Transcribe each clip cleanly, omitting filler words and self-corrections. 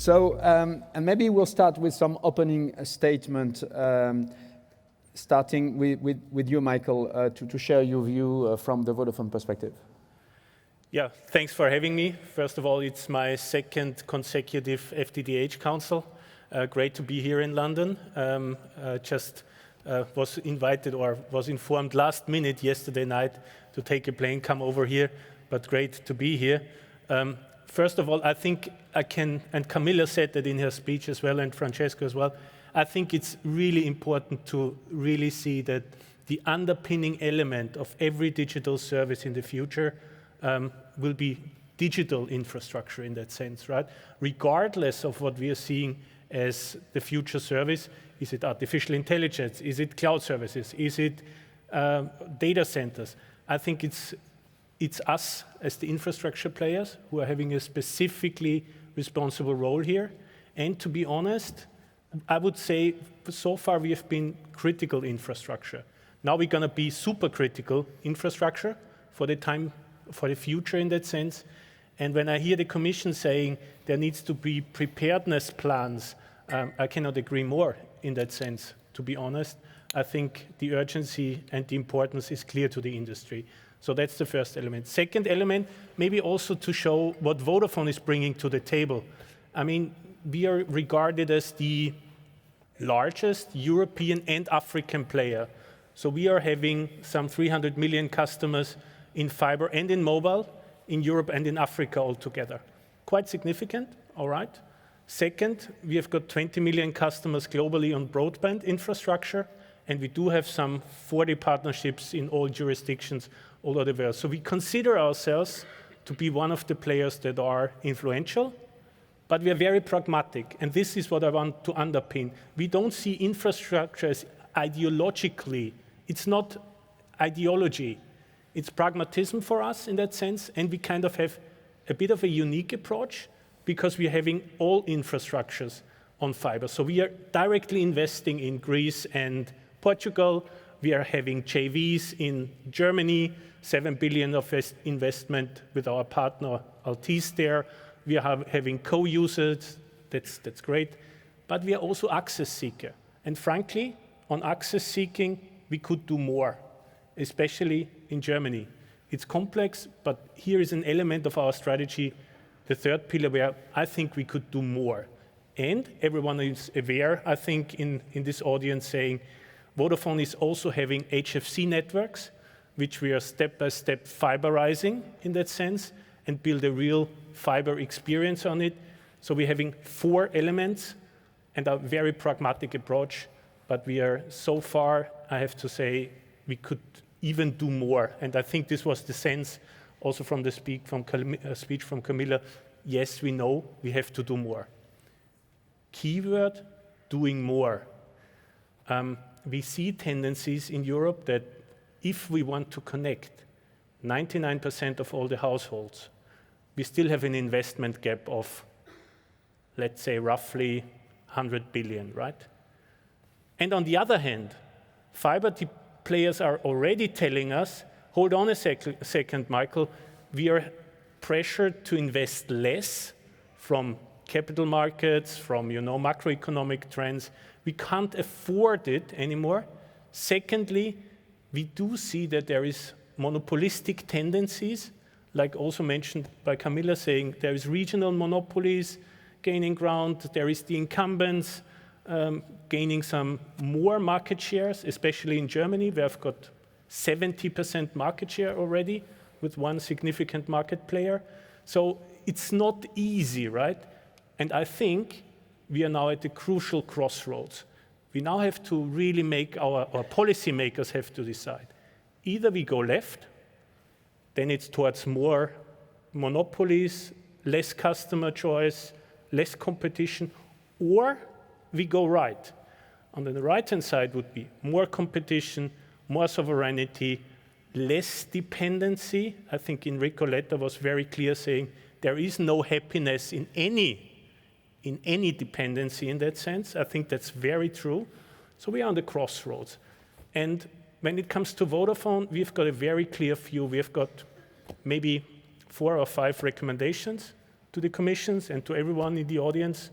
So, and maybe we'll start with some opening statement, starting with you, Michael, to share your view from the Vodafone perspective. Yeah, thanks for having me. First of all, it's my second consecutive FTTH Council. Great to be here in London. Was invited or was informed last minute yesterday night to take a plane, come over here, but great to be here. First of all, I think I can, and Camilla said that in her speech as well, and Francesco as well, I think it's really important to really see that the underpinning element of every digital service in the future will be digital infrastructure in that sense, right? Regardless of what we are seeing as the future service, is it artificial intelligence, is it cloud services, is it data centers? I think it's us as the infrastructure players who are having a specifically responsible role here. And to be honest, I would say so far we have been critical infrastructure. Now we're going to be super critical infrastructure for the future in that sense. And when I hear the Commission saying there needs to be preparedness plans, I cannot agree more in that sense, to be honest. I think the urgency and the importance is clear to the industry. So that's the first element. Second element, maybe also to show what Vodafone is bringing to the table. I mean, we are regarded as the largest European and African player. So we are having some 300 million customers in fiber and in mobile in Europe and in Africa altogether. Quite significant, all right. Second, we have got 20 million customers globally on broadband infrastructure, and we do have some 40 partnerships in all jurisdictions all over the world. So we consider ourselves to be one of the players that are influential, but we are very pragmatic, and this is what I want to underpin. We don't see infrastructure as ideologically. It's not ideology. It's pragmatism for us in that sense, and we kind of have a bit of a unique approach because we are having all infrastructures on fiber. So we are directly investing in Greece and Portugal. We are having JVs in Germany, 7 billion of investment with our partner Altice there. We are having co-users, that's great. But we are also access seeker. And frankly, on access seeking, we could do more, especially in Germany. It's complex, but here is an element of our strategy, the third pillar, where I think we could do more. And everyone is aware, I think, in this audience saying, Vodafone is also having HFC networks, which we are step-by-step fiberizing in that sense, and build a real fiber experience on it. So we're having 4 elements and a very pragmatic approach, but we are so far, I have to say, we could even do more. And I think this was the sense also from the speech from Camilla. Yes, we know we have to do more. Keyword, doing more. We see tendencies in Europe that if we want to connect 99% of all the households, we still have an investment gap of, let's say, roughly 100 billion, right? And on the other hand, fiber players are already telling us, hold on a second, Michael, we are pressured to invest less from capital markets, from macroeconomic trends. We can't afford it anymore. Secondly, we do see that there is monopolistic tendencies, like also mentioned by Camilla, saying there is regional monopolies gaining ground, there is the incumbents gaining some more market shares, especially in Germany, where I've got 70% market share already with one significant market player. So it's not easy, right? And I think we are now at a crucial crossroads. We now have to really make our policymakers have to decide. Either we go left, then it's towards more monopolies, less customer choice, less competition, or we go right. On the right-hand side would be more competition, more sovereignty, less dependency. I think Enrico Letta was very clear saying there is no happiness in any dependency in that sense. I think that's very true. So we are on the crossroads. And when it comes to Vodafone, we've got a very clear view. We've got maybe 4 or 5 recommendations to the commissions and to everyone in the audience,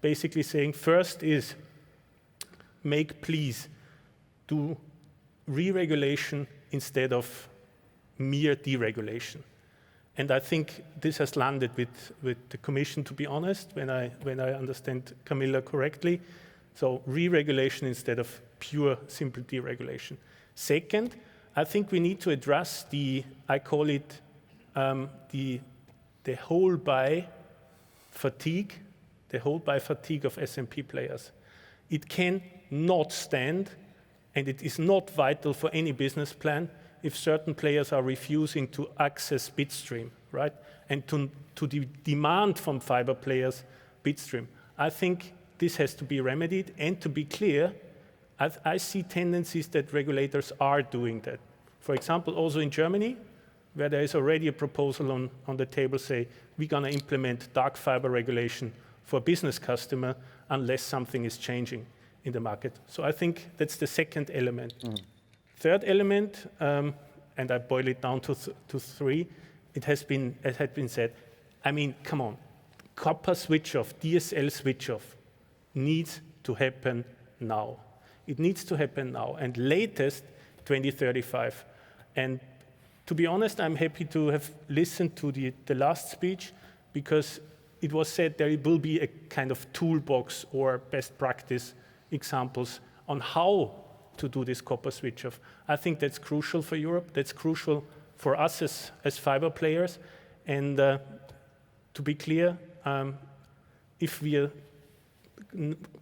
basically saying first is please do re-regulation instead of mere deregulation. And I think this has landed with the Commission, to be honest, when I understand Camilla correctly. So re-regulation instead of pure, simple deregulation. Second, I think we need to address I call it the hold-by fatigue, of S&P players. It cannot stand, and it is not vital for any business plan if certain players are refusing to access bitstream, right? And to the demand from fiber players bitstream. I think this has to be remedied, and to be clear, I see tendencies that regulators are doing that. For example, also in Germany, where there is already a proposal on the table, say, we're going to implement dark fiber regulation for business customer unless something is changing in the market. So I think that's the second element. Third element, and I boil it down to three, it had been said, I mean, come on, copper switch off, DSL switch off needs to happen now. It needs to happen now, and latest 2035. And to be honest, I'm happy to have listened to the last speech, because it was said there will be a kind of toolbox or best practice examples on how to do this copper switch off. I think that's crucial for Europe. That's crucial for us as fiber players. And to be clear, if we are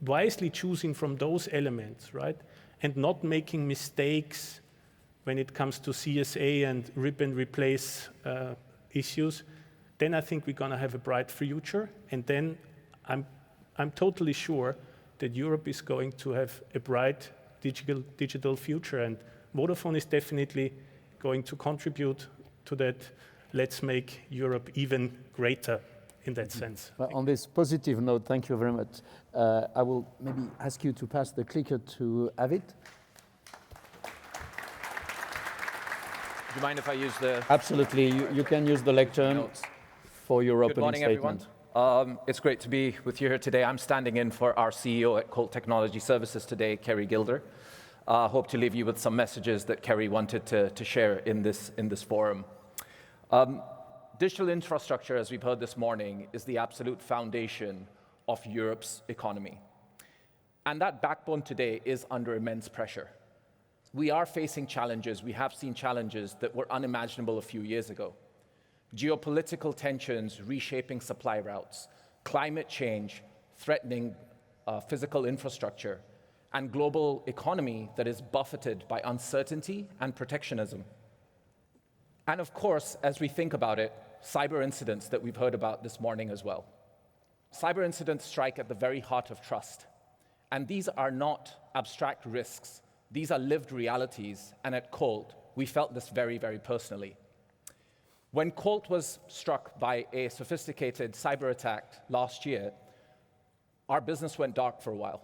wisely choosing from those elements, right, and not making mistakes when it comes to CSA and rip and replace issues, then I think we're going to have a bright future. And then I'm totally sure that Europe is going to have a bright digital future, and Vodafone is definitely going to contribute to that. Let's make Europe even greater in that sense. Well, on this positive note, thank you very much. I will maybe ask you to pass the clicker to Avid. Do you mind if I use the... Absolutely, you can use the lectern for your opening statement. Good morning, everyone. It's great to be with you here today. I'm standing in for our CEO at Colt Technology Services today, Kerry Gilder. Hope to leave you with some messages that Kerry wanted to share in this forum. Digital infrastructure, as we've heard this morning, is the absolute foundation of Europe's economy. And that backbone today is under immense pressure. We are facing challenges. We have seen challenges that were unimaginable a few years ago. Geopolitical tensions reshaping supply routes, climate change threatening physical infrastructure, and global economy that is buffeted by uncertainty and protectionism. And of course, as we think about it, cyber incidents that we've heard about this morning as well. Cyber incidents strike at the very heart of trust. And these are not abstract risks. These are lived realities. And at Colt, we felt this very, very personally. When Colt was struck by a sophisticated cyber attack last year, our business went dark for a while.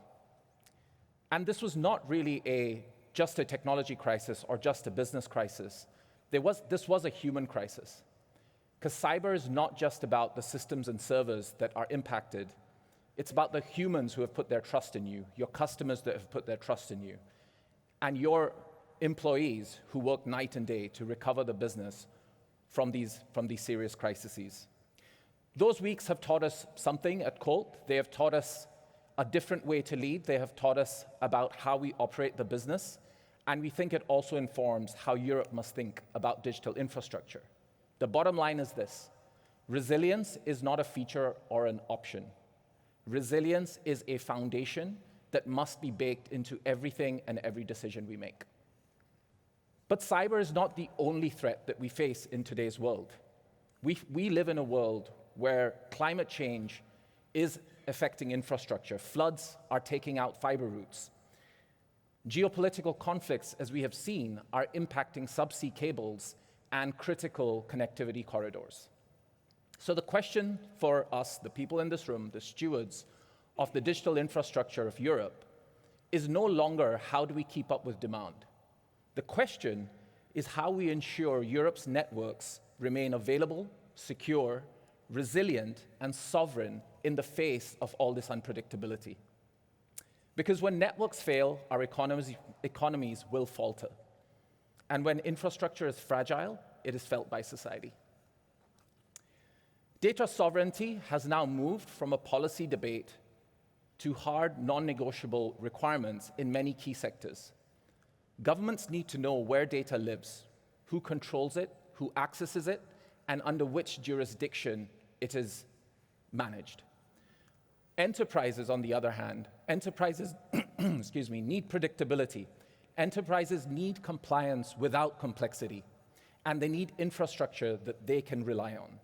And this was not really just a technology crisis or just a business crisis. This was a human crisis. Because cyber is not just about the systems and servers that are impacted. It's about the humans who have put their trust in you, your customers that have put their trust in you, and your employees who work night and day to recover the business from these serious crises. Those weeks have taught us something at Colt. They have taught us a different way to lead. They have taught us about how we operate the business. And we think it also informs how Europe must think about digital infrastructure. The bottom line is this: resilience is not a feature or an option. Resilience is a foundation that must be baked into everything and every decision we make. But cyber is not the only threat that we face in today's world. We live in a world where climate change is affecting infrastructure. Floods are taking out fiber routes. Geopolitical conflicts, as we have seen, are impacting subsea cables and critical connectivity corridors. So the question for us, the people in this room, the stewards of the digital infrastructure of Europe, is no longer how do we keep up with demand. The question is how we ensure Europe's networks remain available, secure, resilient, and sovereign in the face of all this unpredictability. Because when networks fail, our economies will falter. And when infrastructure is fragile, it is felt by society. Data sovereignty has now moved from a policy debate to hard, non-negotiable requirements in many key sectors. Governments need to know where data lives, who controls it, who accesses it, and under which jurisdiction it is managed. Enterprises, on the other hand, need predictability. Enterprises need compliance without complexity, and they need infrastructure that they can rely on.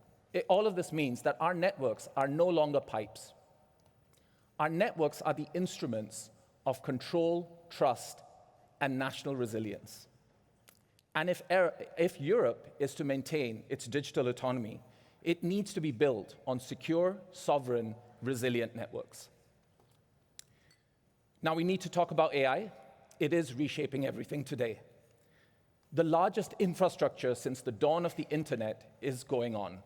All of this means that our networks are no longer pipes. Our networks are the instruments of control, trust, and national resilience. And if Europe is to maintain its digital autonomy, it needs to be built on secure, sovereign, resilient networks. Now we need to talk about AI. It is reshaping everything today. The largest infrastructure since the dawn of the internet is going on.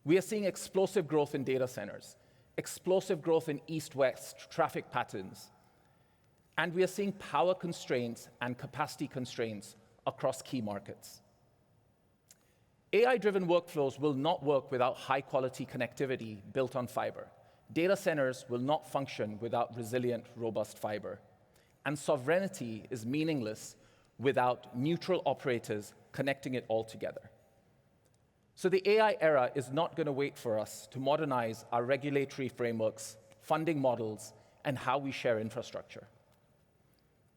We are seeing explosive growth in data centers, explosive growth in east-west traffic patterns, and we are seeing power constraints and capacity constraints across key markets. AI-driven workflows will not work without high-quality connectivity built on fiber. Data centers will not function without resilient, robust fiber. And sovereignty is meaningless without neutral operators connecting it all together. So the AI era is not going to wait for us to modernize our regulatory frameworks, funding models, and how we share infrastructure.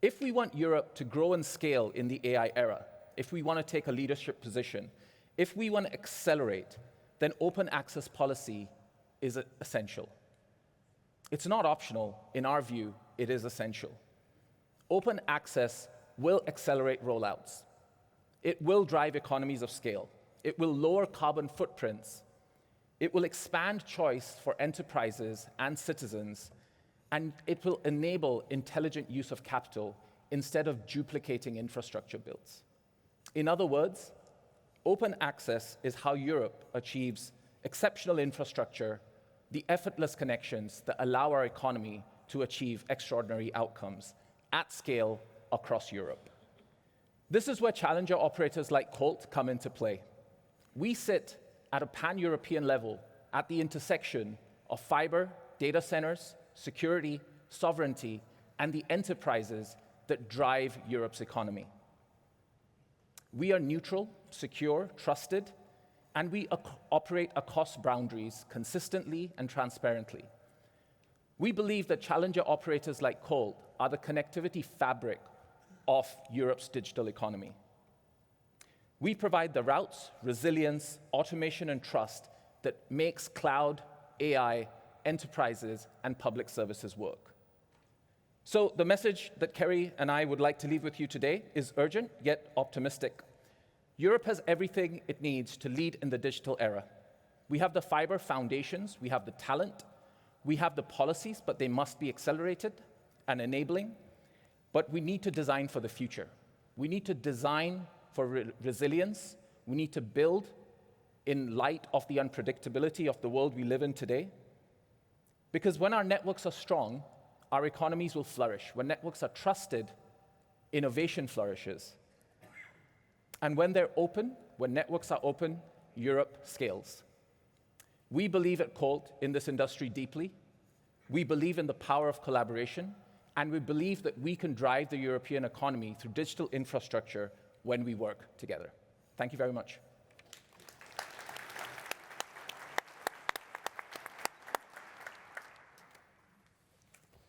If we want Europe to grow and scale in the AI era, if we want to take a leadership position, if we want to accelerate, then open access policy is essential. It's not optional. In our view, it is essential. Open access will accelerate rollouts. It will drive economies of scale. It will lower carbon footprints. It will expand choice for enterprises and citizens, and it will enable intelligent use of capital instead of duplicating infrastructure builds. In other words, open access is how Europe achieves exceptional infrastructure, the effortless connections that allow our economy to achieve extraordinary outcomes at scale across Europe. This is where challenger operators like Colt come into play. We sit at a pan-European level at the intersection of fiber, data centers, security, sovereignty, and the enterprises that drive Europe's economy. We are neutral, secure, trusted, and we operate across boundaries consistently and transparently. We believe that challenger operators like Colt are the connectivity fabric of Europe's digital economy. We provide the routes, resilience, automation, and trust that makes cloud, AI, enterprises, and public services work. So the message that Kerry and I would like to leave with you today is urgent, yet optimistic. Europe has everything it needs to lead in the digital era. We have the fiber foundations, we have the talent, we have the policies, but they must be accelerated and enabling. But we need to design for the future. We need to design for resilience. We need to build in light of the unpredictability of the world we live in today. Because when our networks are strong, our economies will flourish. When networks are trusted, innovation flourishes. And when they're open, when networks are open, Europe scales. We believe at Colt in this industry deeply. We believe in the power of collaboration, and we believe that we can drive the European economy through digital infrastructure when we work together. Thank you very much.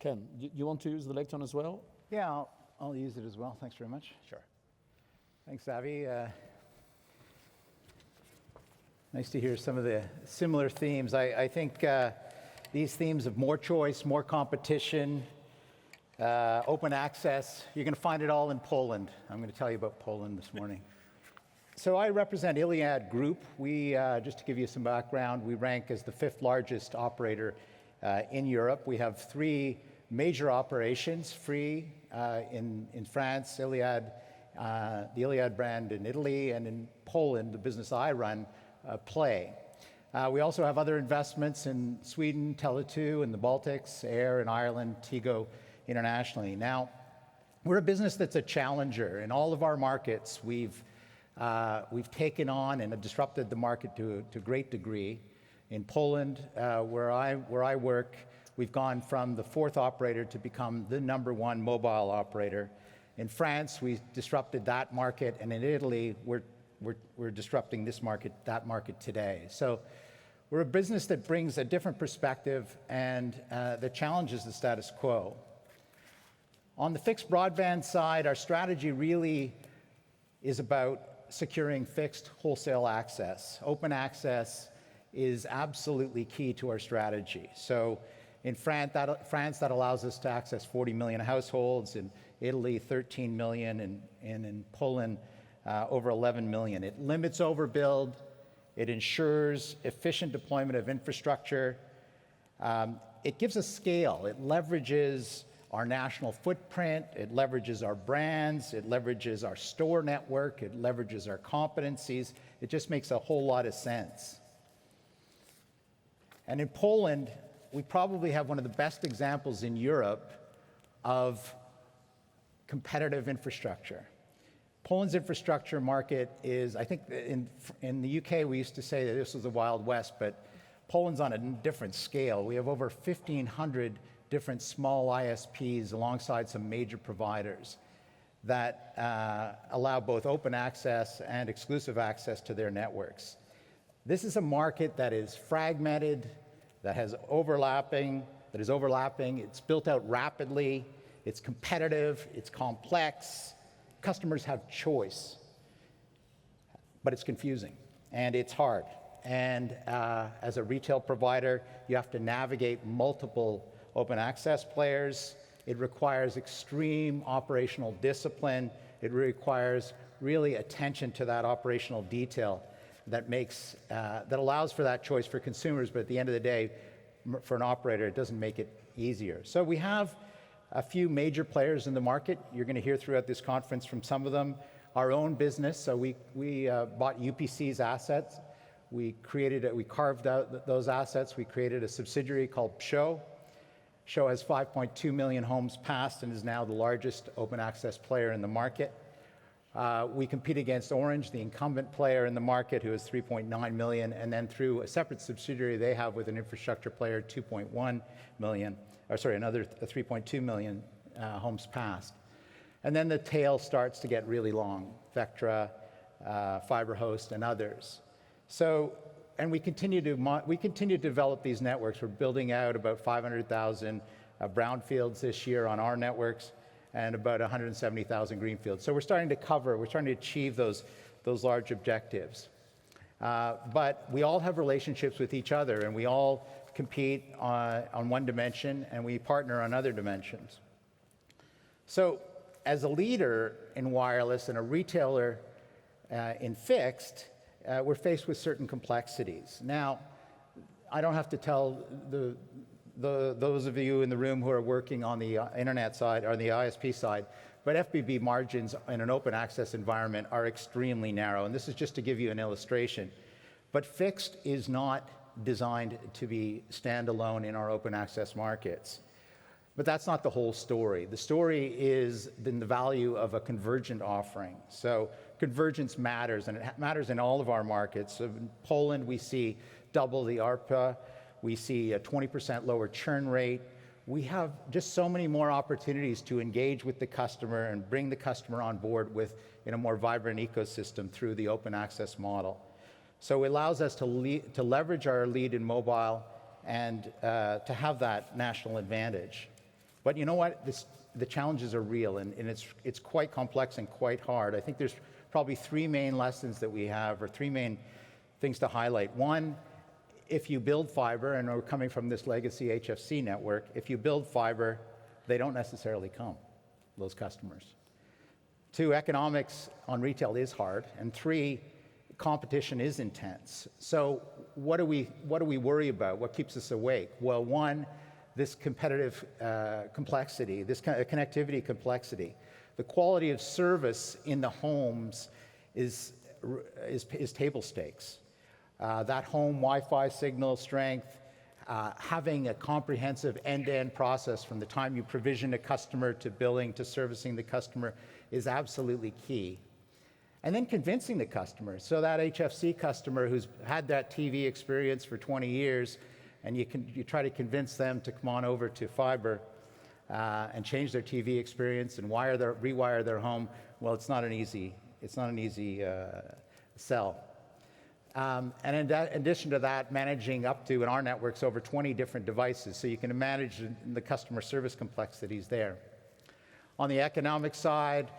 Ken, you want to use the lectern as well? Yeah, I'll use it as well. Thanks very much. Sure. Thanks, Avi. Nice to hear some of the similar themes. I think these themes of more choice, more competition, open access, you're going to find it all in Poland. I'm going to tell you about Poland this morning. So I represent Iliad Group. We, just to give you some background, we rank as the 5th largest operator in Europe. We have 3 major operations: Free in France, Iliad, the Iliad brand in Italy, and in Poland, the business I run, Play. We also have other investments in Sweden, Tele2 in the Baltics, Air in Ireland, Tigo internationally. Now, we're a business that's a challenger. In all of our markets, we've taken on and have disrupted the market to a great degree. In Poland, where I work, we've gone from the 4th operator to become the #1 mobile operator. In France, we disrupted that market, and in Italy, we're disrupting that market today. So we're a business that brings a different perspective and that challenges the status quo. On the fixed broadband side, our strategy really is about securing fixed wholesale access. Open access is absolutely key to our strategy. So in France, that allows us to access 40 million households, in Italy, 13 million, and in Poland, over 11 million. It limits overbuild, it ensures efficient deployment of infrastructure, it gives us scale, it leverages our national footprint, it leverages our brands, it leverages our store network, it leverages our competencies. It just makes a whole lot of sense. And in Poland, we probably have one of the best examples in Europe of competitive infrastructure. Poland's infrastructure market is, I think in the UK we used to say that this was the Wild West, but Poland's on a different scale. We have over 1,500 different small ISPs alongside some major providers that allow both open access and exclusive access to their networks. This is a market that is fragmented, that is overlapping, it's built out rapidly, it's competitive, it's complex, customers have choice, but it's confusing and it's hard. And as a retail provider, you have to navigate multiple open access players. It requires extreme operational discipline. It requires really attention to that operational detail that allows for that choice for consumers, but at the end of the day, for an operator, it doesn't make it easier. So we have a few major players in the market. You're going to hear throughout this conference from some of them. Our own business, so we bought UPC's assets. We carved out those assets. We created a subsidiary called PSHO. PSHO has 5.2 million homes passed and is now the largest open access player in the market. We compete against Orange, the incumbent player in the market, who has 3.9 million, and then through a separate subsidiary they have with an infrastructure player, 2.1 million, another 3.2 million homes passed. And then the tail starts to get really long, Vectra, FiberHost, and others. So, and we continue to develop these networks. We're building out about 500,000 brownfields this year on our networks, and about 170,000 greenfields. So we're starting to achieve those large objectives. But we all have relationships with each other, and we all compete on one dimension, and we partner on other dimensions. So as a leader in wireless and a retailer in fixed, we're faced with certain complexities. Now, I don't have to tell those of you in the room who are working on the internet side or the ISP side, but FBB margins in an open access environment are extremely narrow, and this is just to give you an illustration. But fixed is not designed to be standalone in our open access markets. But that's not the whole story. The story is in the value of a convergent offering. So convergence matters, and it matters in all of our markets. So in Poland, we see double the ARPA. We see a 20% lower churn rate. We have just so many more opportunities to engage with the customer and bring the customer on board in a more vibrant ecosystem through the open access model. So it allows us to leverage our lead in mobile and to have that national advantage. But you know what? The challenges are real, and it's quite complex and quite hard. I think there's probably three main lessons that we have, or three main things to highlight. One, if you build fiber, and we're coming from this legacy HFC network, if you build fiber, they don't necessarily come, those customers. Two, economics on retail is hard. And three, competition is intense. So what do we worry about? What keeps us awake? Well, one, this competitive complexity, this kind of connectivity complexity. The quality of service in the homes is table stakes. that home Wi-Fi signal strength, having a comprehensive end-to-end process from the time you provision a customer to billing to servicing the customer is absolutely key. And then convincing the customer. So that HFC customer who's had that TV experience for 20 years, and you try to convince them to come on over to fiber and change their TV experience and rewire their home. Well, it's not an easy sell. And in addition to that, managing up to, in our networks, over 20 different devices, so you can manage the customer service complexities there. On the economic side,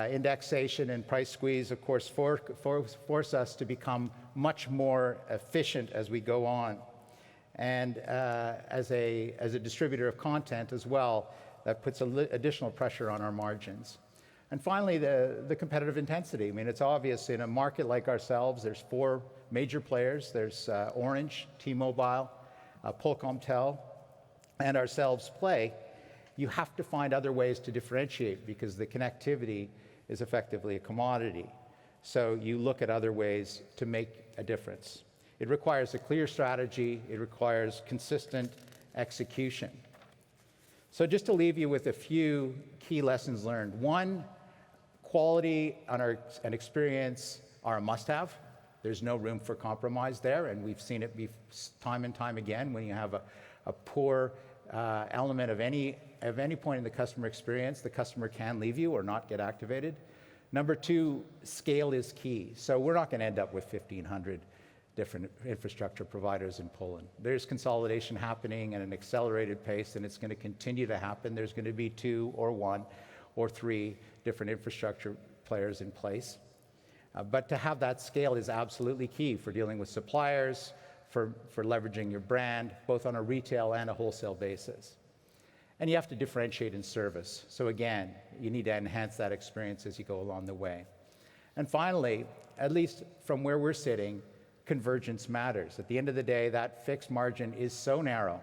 indexation and price squeeze, of course, force us to become much more efficient as we go on. And as a distributor of content as well, that puts additional pressure on our margins. And finally, the competitive intensity. I mean, it's obvious in a market like ourselves, there's 4 major players. There's Orange, T-Mobile, Polkomtel, and ourselves Play. You have to find other ways to differentiate because the connectivity is effectively a commodity. So you look at other ways to make a difference. It requires a clear strategy. It requires consistent execution. So just to leave you with a few key lessons learned. 1, quality and experience are a must-have. There's no room for compromise there, and we've seen it time and time again when you have a poor element of any point in the customer experience, the customer can leave you or not get activated. Number 2, scale is key. So we're not going to end up with 1,500 different infrastructure providers in Poland. There's consolidation happening at an accelerated pace, and it's going to continue to happen. There's going to be 2 or 1 or 3 different infrastructure players in place. But to have that scale is absolutely key for dealing with suppliers, for leveraging your brand, both on a retail and a wholesale basis. And you have to differentiate in service. So again, you need to enhance that experience as you go along the way. And finally, at least from where we're sitting, convergence matters. At the end of the day, that fixed margin is so narrow.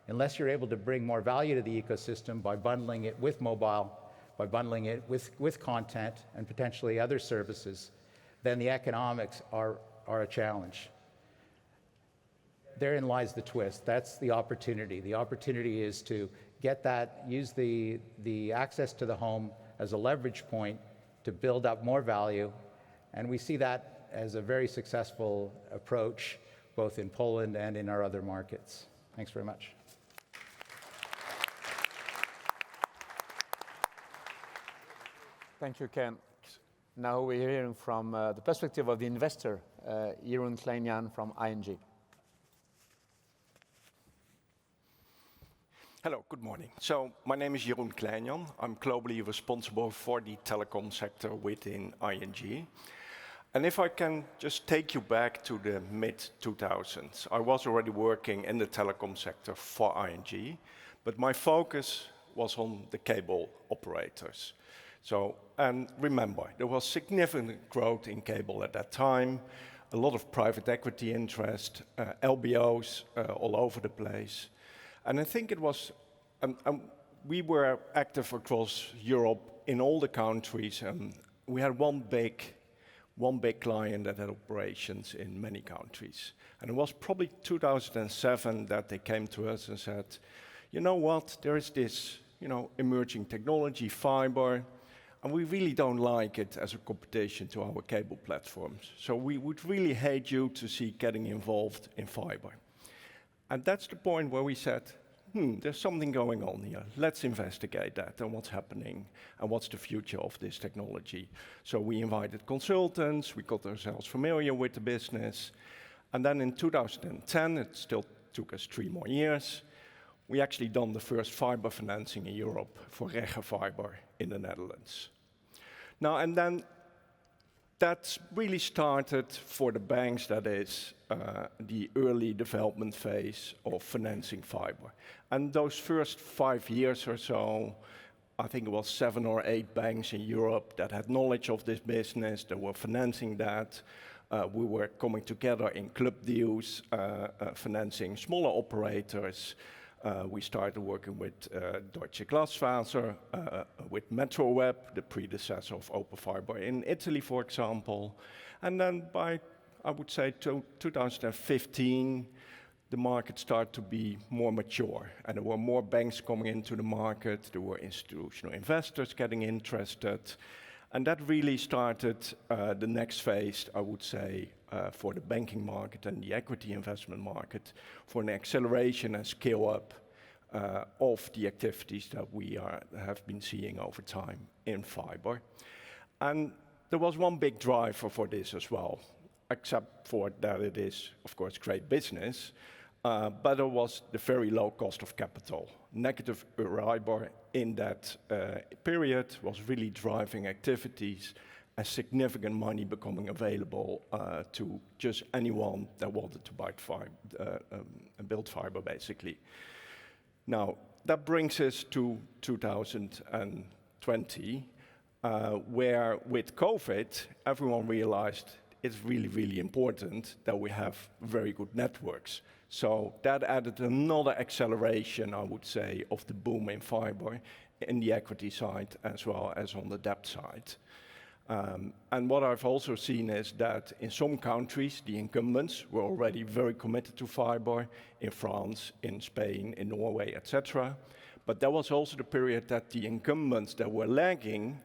Unless you're able to bring more value to the ecosystem by bundling it with mobile, by bundling it with content and potentially other services, then the economics are a challenge. Therein lies the twist. That's the opportunity. The opportunity is to use the access to the home as a leverage point to build up more value. And we see that as a very successful approach, both in Poland and in our other markets. Thanks very much. Thank you, Ken. Now we're hearing from the perspective of the investor, Jeroen Kleijnjan from ING. Hello, good morning. So my name is Jeroen Kleijnjan. I'm globally responsible for the telecom sector within ING. And if I can just take you back to the mid-2000s, I was already working in the telecom sector for ING, but my focus was on the cable operators. So, and remember, there was significant growth in cable at that time, a lot of private equity interest, LBOs all over the place. And I think it was, we were active across Europe in all the countries, and we had one big client that had operations in many countries. And it was probably 2007 that they came to us and said, you know what, there is this, emerging technology, fiber, and we really don't like it as a competition to our cable platforms. So we would really hate you to see getting involved in fiber. And that's the point where we said, there's something going on here. Let's investigate that and what's happening and what's the future of this technology. So we invited consultants, we got ourselves familiar with the business. And then in 2010, it still took us 3 more years, we actually done the first fiber financing in Europe for Regge Fiber in the Netherlands. Now, and then that really started for the banks, that is, the early development phase of financing fiber. And those first 5 years or so, I think it was 7 or 8 banks in Europe that had knowledge of this business, that were financing that. We were coming together in club deals, financing smaller operators. We started working with Deutsche Glasfaser, with MetroWeb, the predecessor of Open Fiber in Italy, for example. And then by I would say, 2015, the market started to be more mature, and there were more banks coming into the market, there were institutional investors getting interested, and that really started the next phase, I would say, for the banking market and the equity investment market, for an acceleration and scale up of the activities that we have been seeing over time in fiber. And there was one big driver for this as well, except for that it is, of course, great business, but it was the very low cost of capital. Negative Euribor in that period was really driving activities and significant money becoming available to just anyone that wanted to buy fiber, build fiber, basically. Now, that brings us to 2020, where with COVID, everyone realized it's really, really important that we have very good networks. So that added another acceleration, I would say, of the boom in fiber in the equity side as well as on the debt side. And what I've also seen is that in some countries, the incumbents were already very committed to fiber, in France, in Spain, in Norway, etc. But there was also the period that the incumbents that were lagging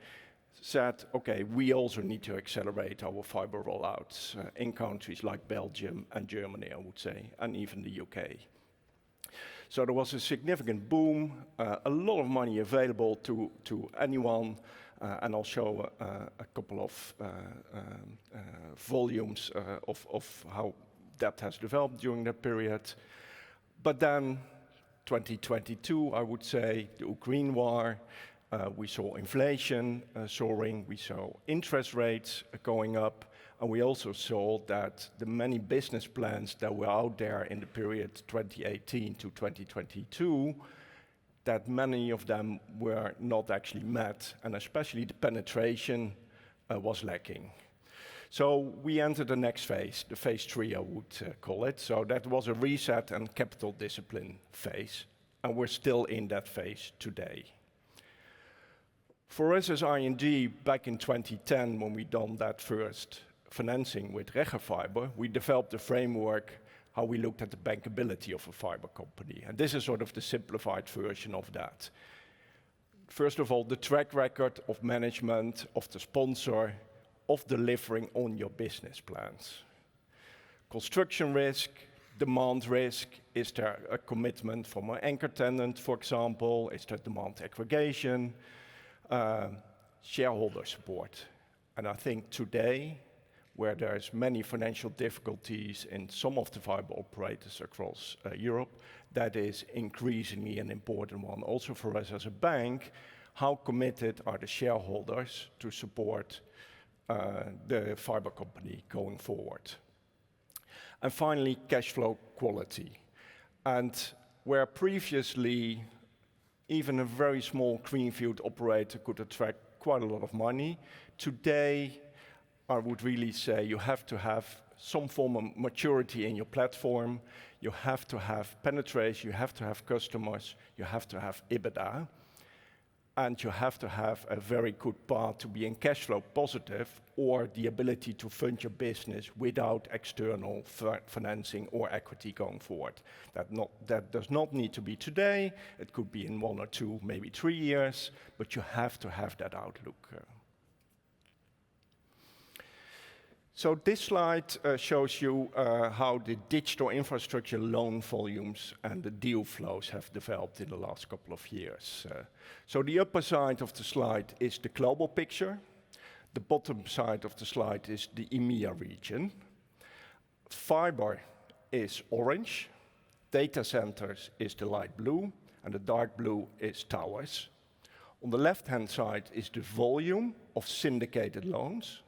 said, okay, we also need to accelerate our fiber rollouts in countries like Belgium and Germany, I would say, and even the UK. So there was a significant boom, a lot of money available to anyone, and I'll show a couple of volumes of how that has developed during that period. But then 2022, I would say, the Ukraine war, we saw inflation soaring, we saw interest rates going up, and we also saw that the many business plans that were out there in the period 2018 to 2022, that many of them were not actually met, and especially the penetration was lacking. So we entered the next phase, the phase 3, I would call it. So that was a reset and capital discipline phase, and we're still in that phase today. For us as ING, back in 2010, when we done that first financing with Fiber, we developed a framework how we looked at the bankability of a fiber company. And this is sort of the simplified version of that. First of all, the track record of management, of the sponsor, of delivering on your business plans. Construction risk, demand risk, is there a commitment from an anchor tenant, for example? Is there demand aggregation? Shareholder support. And I think today, where there's many financial difficulties in some of the fiber operators across Europe, that is increasingly an important one. Also for us as a bank, how committed are the shareholders to support the fiber company going forward? And finally, cash flow quality. And where previously even a very small greenfield operator could attract quite a lot of money, today I would really say you have to have some form of maturity in your platform, you have to have penetration, you have to have customers, you have to have EBITDA, and you have to have a very good path to being cash flow positive or the ability to fund your business without external financing or equity going forward. That does not need to be today, it could be in 1 or 2, maybe 3 years, but you have to have that outlook. So this slide shows you how the digital infrastructure loan volumes and the deal flows have developed in the last couple of years. So the upper side of the slide is the global picture. The bottom side of the slide is the EMEA region. Fiber is orange, data centers is the light blue, and the dark blue is towers. On the left-hand side is the volume of syndicated loans.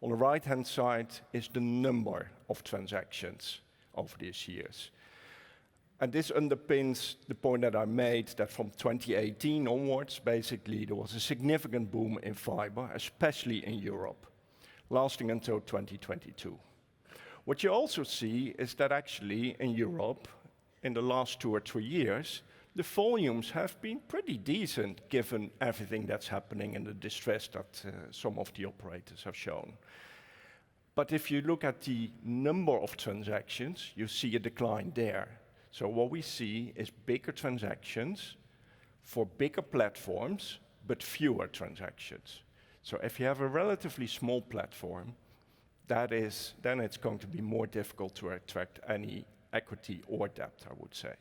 On the right-hand side is the number of transactions over these years. And this underpins the point that I made that from 2018 onwards, basically, there was a significant boom in fiber, especially in Europe, lasting until 2022. What you also see is that actually in Europe, in the last 2 or 3 years, the volumes have been pretty decent given everything that's happening and the distress that some of the operators have shown. But if you look at the number of transactions, you see a decline there. So what we see is bigger transactions for bigger platforms, but fewer transactions. So if you have a relatively small platform, then it's going to be more difficult to attract any equity or debt, I would say.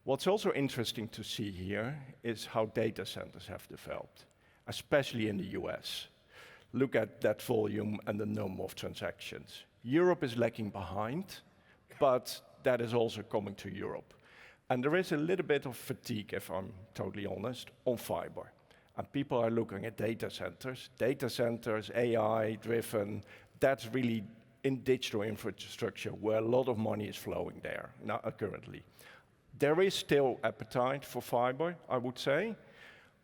What's also interesting to see here is how data centers have developed, especially in the US. Look at that volume and the number of transactions. Europe is lagging behind, but that is also coming to Europe. And there is a little bit of fatigue, if I'm totally honest, on fiber. And people are looking at data centers, AI-driven, that's really in digital infrastructure where a lot of money is flowing there now, currently. There is still appetite for fiber, I would say,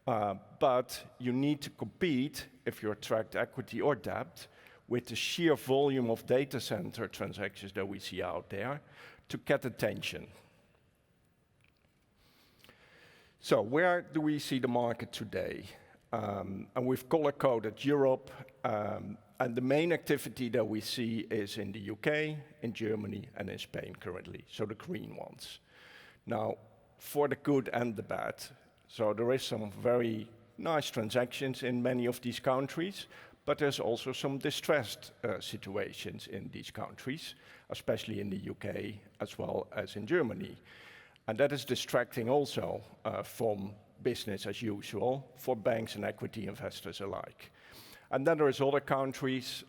but you need to compete, if you attract equity or debt, with the sheer volume of data center transactions that we see out there to get attention. So where do we see the market today? And we've color-coded Europe, and the main activity that we see is in the UK, in Germany, and in Spain currently, so the green ones. Now, for the good and the bad, so there is some very nice transactions in many of these countries, but there's also some distressed situations in these countries, especially in the UK as well as in Germany. And that is distracting also from business as usual for banks and equity investors alike. And then there is other countries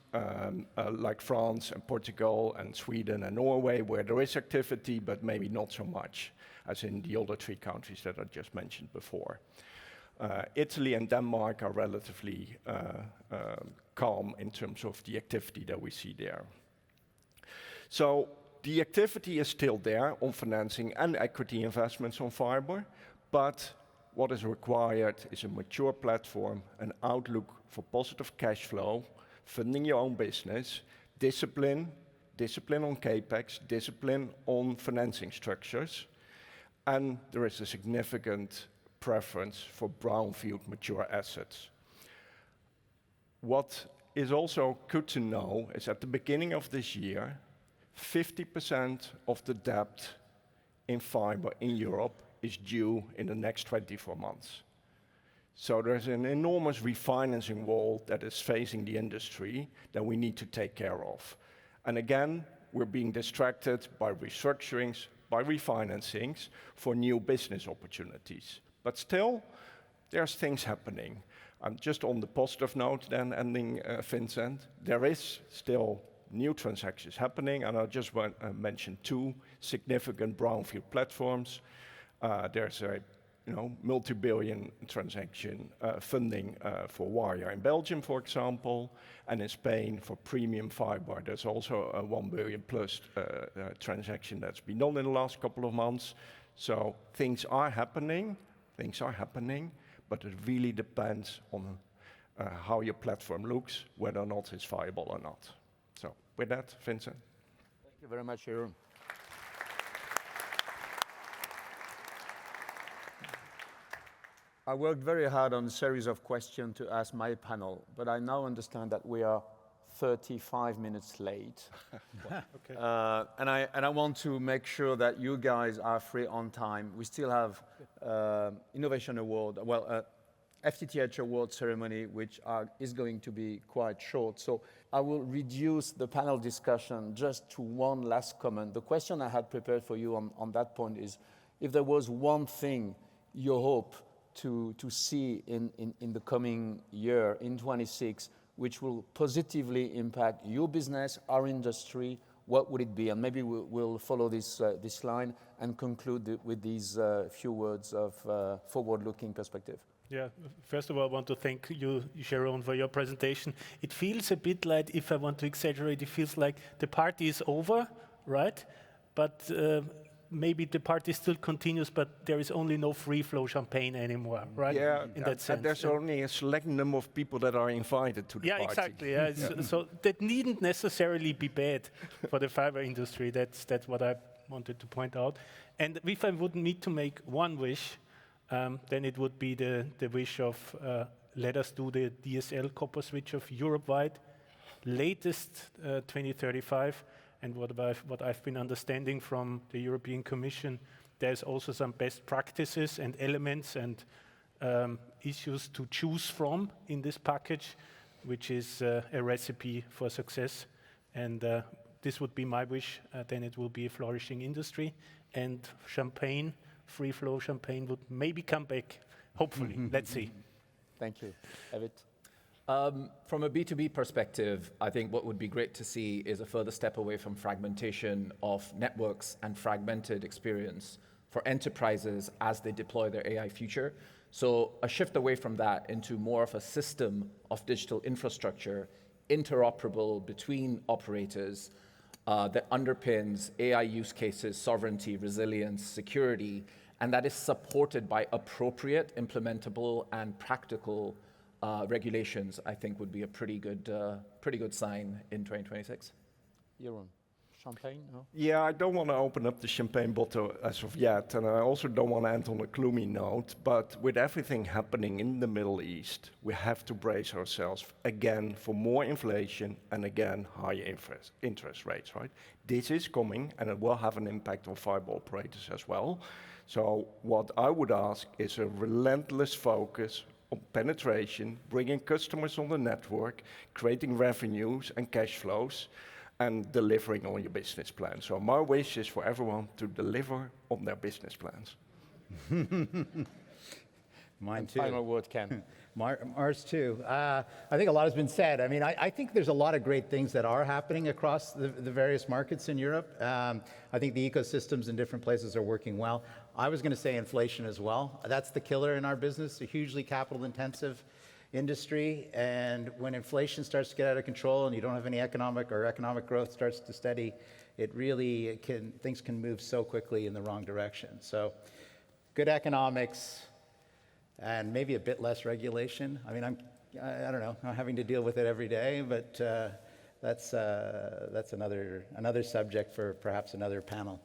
like France and Portugal and Sweden and Norway where there is activity, but maybe not so much as in the other three countries that I just mentioned before. Italy and Denmark are relatively calm in terms of the activity that we see there. So the activity is still there on financing and equity investments on fiber, but what is required is a mature platform, an outlook for positive cash flow, funding your own business, discipline on capex, discipline on financing structures, and there is a significant preference for brownfield mature assets. What is also good to know is at the beginning of this year, 50% of the debt in fiber in Europe is due in the next 24 months. So there's an enormous refinancing wall that is facing the industry that we need to take care of. And again, we're being distracted by restructurings, by refinancings for new business opportunities. But still, there's things happening. And just on the positive note then ending, Vincent, there is still new transactions happening, and I just want to mention two significant brownfield platforms. There's a multi-billion transaction funding for Wire in Belgium, for example, and in Spain for premium fiber. There's also a 1 billion plus transaction that's been done in the last couple of months. So things are happening, but it really depends on how your platform looks, whether or not it's viable or not. So with that, Vincent. Thank you very much, Jeroen. I worked very hard on a series of questions to ask my panel, but I now understand that we are 35 minutes late. Okay. And I want to make sure that you guys are free on time. We still have Innovation Award, FTTH Award ceremony, which is going to be quite short. So I will reduce the panel discussion just to one last comment. The question I had prepared for you on that point is, if there was one thing you hope to see in the coming year, in 26, which will positively impact your business, our industry, what would it be? And maybe we'll follow this line and conclude with these few words of forward-looking perspective. Yeah, first of all, I want to thank you, Jeroen, for your presentation. It feels a bit like, if I want to exaggerate, it feels like the party is over, right? But maybe the party still continues, but there is only no free-flow champagne anymore, right? Yeah, in that sense. There's only a select number of people that are invited to the party. Exactly. Yeah, exactly. So that needn't necessarily be bad for the fiber industry. That's what I wanted to point out. And if I would need to make one wish, then it would be the wish of let us do the DSL copper switch of Europe-wide latest 2035. And what I've been understanding from the European Commission, there's also some best practices and elements and issues to choose from in this package, which is a recipe for success. And this would be my wish. Then it will be a flourishing industry, and champagne, free flow champagne, would maybe come back. Hopefully, let's see. Thank you. Evit? From a B2B perspective, I think what would be great to see is a further step away from fragmentation of networks and fragmented experience for enterprises as they deploy their AI future. So a shift away from that into more of a system of digital infrastructure, interoperable between operators, that underpins AI use cases, sovereignty, resilience, security, and that is supported by appropriate, implementable, and practical regulations, I think would be a pretty good sign in 2026. Jeroen, champagne? No? Yeah, I don't want to open up the champagne bottle as of yet, and I also don't want to end on a gloomy note, but with everything happening in the Middle East, we have to brace ourselves again for more inflation and again higher interest rates, right? This is coming, and it will have an impact on fiber operators as well. So what I would ask is a relentless focus on penetration, bringing customers on the network, creating revenues and cash flows, and delivering on your business plan. So my wish is for everyone to deliver on their business plans. Mine too. Final word, Ken. Ours too. I think a lot has been said. I mean, I think there's a lot of great things that are happening across the various markets in Europe. I think the ecosystems in different places are working well. I was going to say inflation as well. That's the killer in our business, a hugely capital-intensive industry. And when inflation starts to get out of control and you don't have any economic growth starts to steady, it really things can move so quickly in the wrong direction. So good economics, and maybe a bit less regulation. I mean, I don't know, I'm having to deal with it every day, but that's another subject for perhaps another panel.